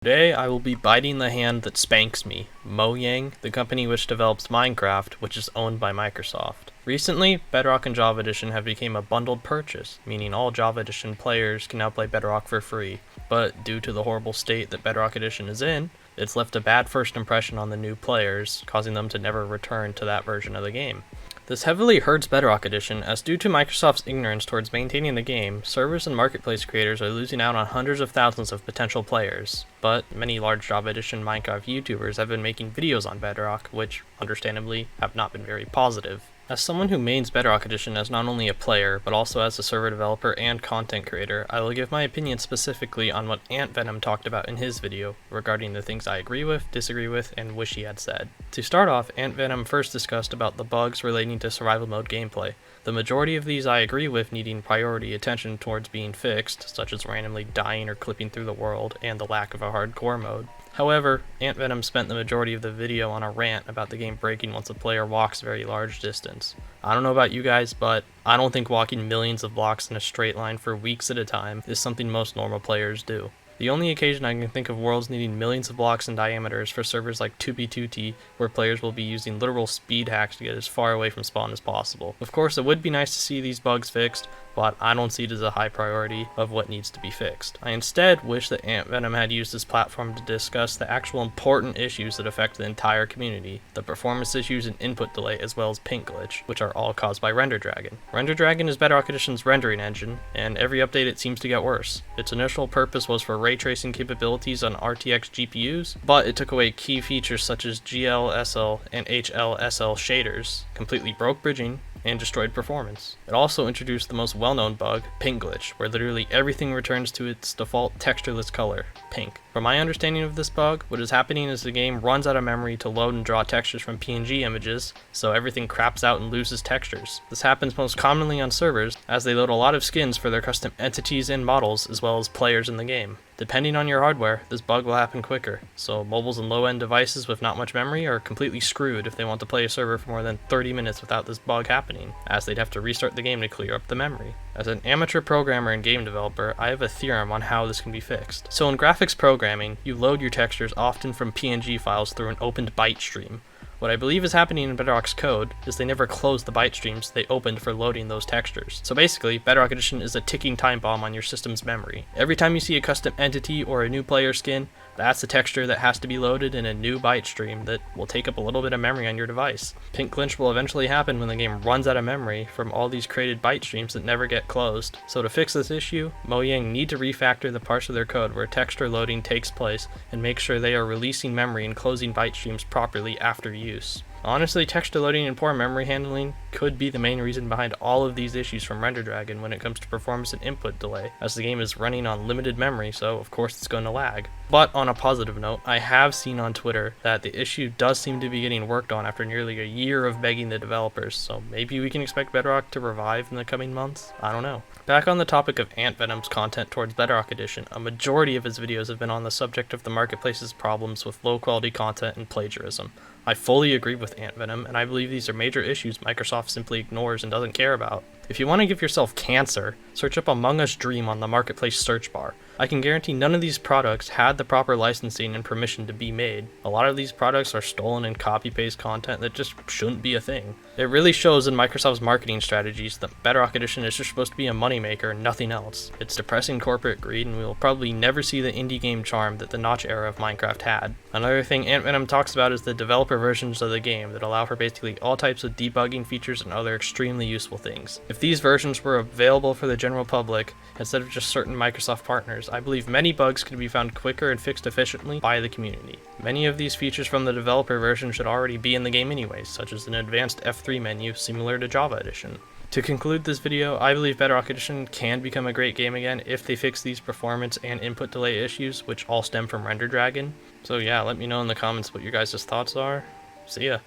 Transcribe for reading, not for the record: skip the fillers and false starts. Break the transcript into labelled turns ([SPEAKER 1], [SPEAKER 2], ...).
[SPEAKER 1] Today I will be biting the hand that spanks me, Mojang, the company which develops Minecraft, which is owned by Microsoft. Recently, Bedrock and Java Edition have become a bundled purchase, meaning all Java Edition players can now play Bedrock for free, but due to the horrible state that Bedrock Edition is in, it's left a bad first impression on the new players, causing them to never return to that version of the game. This heavily hurts Bedrock Edition, as due to Microsoft's ignorance towards maintaining the game, servers and marketplace creators are losing out on hundreds of thousands of potential players. But many large Java Edition Minecraft YouTubers have been making videos on Bedrock, which, understandably, have not been very positive. As someone who mains Bedrock Edition as not only a player, but also as a server developer and content creator, I will give my opinion specifically on what AntVenom talked about in his video, regarding the things I agree with, disagree with, and wish he had said. To start off, AntVenom first discussed about the bugs relating to survival mode gameplay. The majority of these I agree with needing priority attention towards being fixed, such as randomly dying or clipping through the world, and the lack of a hardcore mode. However, AntVenom spent the majority of the video on a rant about the game breaking once a player walks a very large distance. I don't know about you guys, but I don't think walking millions of blocks in a straight line for weeks at a time is something most normal players do. The only occasion I can think of worlds needing millions of blocks in diameters for servers like 2b2t, where players will be using literal speed hacks to get as far away from spawn as possible. Of course, it would be nice to see these bugs fixed, but I don't see it as a high priority of what needs to be fixed. I instead wish that AntVenom had used this platform to discuss the actual important issues that affect the entire community, the performance issues and input delay, as well as pink glitch, which are all caused by RenderDragon. RenderDragon is Bedrock Edition's rendering engine, and every update it seems to get worse. Its initial purpose was for ray tracing capabilities on RTX GPUs, but it took away key features such as GLSL and HLSL shaders, completely broke bridging, and destroyed performance. It also introduced the most well-known bug, pink glitch, where literally everything returns to its default textureless color, pink. From my understanding of this bug, what is happening is the game runs out of memory to load and draw textures from PNG images, so everything craps out and loses textures. This happens most commonly on servers, as they load a lot of skins for their custom entities and models, as well as players in the game. Depending on your hardware, this bug will happen quicker, so mobiles and low-end devices with not much memory are completely screwed if they want to play a server for more than 30 minutes without this bug happening, as they'd have to restart the game to clear up the memory. As an amateur programmer and game developer, I have a theorem on how this can be fixed. So in graphics programming, you load your textures often from PNG files through an opened byte stream. What I believe is happening in Bedrock's code is they never closed the byte streams they opened for loading those textures. So basically, Bedrock Edition is a ticking time bomb on your system's memory. Every time you see a custom entity or a new player skin, that's a texture that has to be loaded in a new byte stream that will take up a little bit of memory on your device. Pink glitch will eventually happen when the game runs out of memory from all these created byte streams that never get closed. So to fix this issue, Mojang need to refactor the parts of their code where texture loading takes place and make sure they are releasing memory and closing byte streams properly after use. Honestly, texture loading and poor memory handling could be the main reason behind all of these issues from RenderDragon when it comes to performance and input delay, as the game is running on limited memory, so of course it's going to lag. But on a positive note, I have seen on Twitter that the issue does seem to be getting worked on after nearly a year of begging the developers, so maybe we can expect Bedrock to revive in the coming months? I don't know. Back on the topic of AntVenom's content towards Bedrock Edition, a majority of his videos have been on the subject of the marketplace's problems with low quality content and plagiarism. I fully agree with AntVenom, and I believe these are major issues Microsoft simply ignores and doesn't care about. If you want to give yourself cancer, search up Among Us Dream on the marketplace search bar. I can guarantee none of these products had the proper licensing and permission to be made. A lot of these products are stolen and copy-paste content that just shouldn't be a thing. It really shows in Microsoft's marketing strategies that Bedrock Edition is just supposed to be a moneymaker and nothing else. It's depressing corporate greed, and we will probably never see the indie game charm that the Notch era of Minecraft had. Another thing AntVenom talks about is the developer versions of the game that allow for basically all types of debugging features and other extremely useful things. If these versions were available for the general public, instead of just certain Microsoft partners, I believe many bugs could be found quicker and fixed efficiently by the community. Many of these features from the developer version should already be in the game anyways, such as an advanced F3 menu similar to Java Edition. To conclude this video, I believe Bedrock Edition can become a great game again if they fix these performance and input delay issues, which all stem from RenderDragon. So yeah, let me know in the comments what your guys' thoughts are. See ya.